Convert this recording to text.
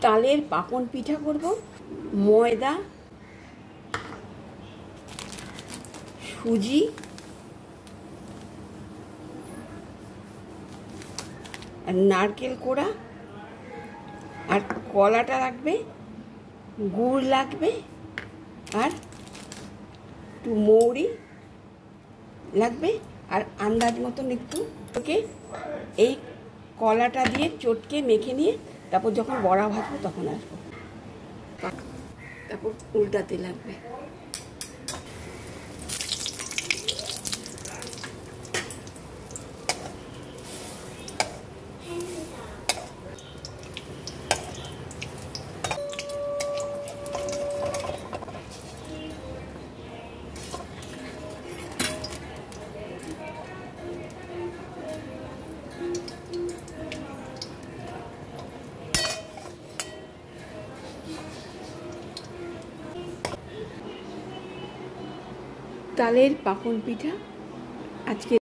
তালের পাকন পিঠা করব। ময়দা, সুজি আর নারকেল কোড়া আর কলাটা লাগবে, গুড় লাগবে আর একটু মৌরি লাগবে আর আন্দাজ মতন একটু ওকে এই কলাটা দিয়ে চটকে মেখে নিয়ে তারপর যখন বড়া ভাজবো তখন আসবো। তারপর উল্টাতে লাগবে। তালের পাকন পিঠা আজকে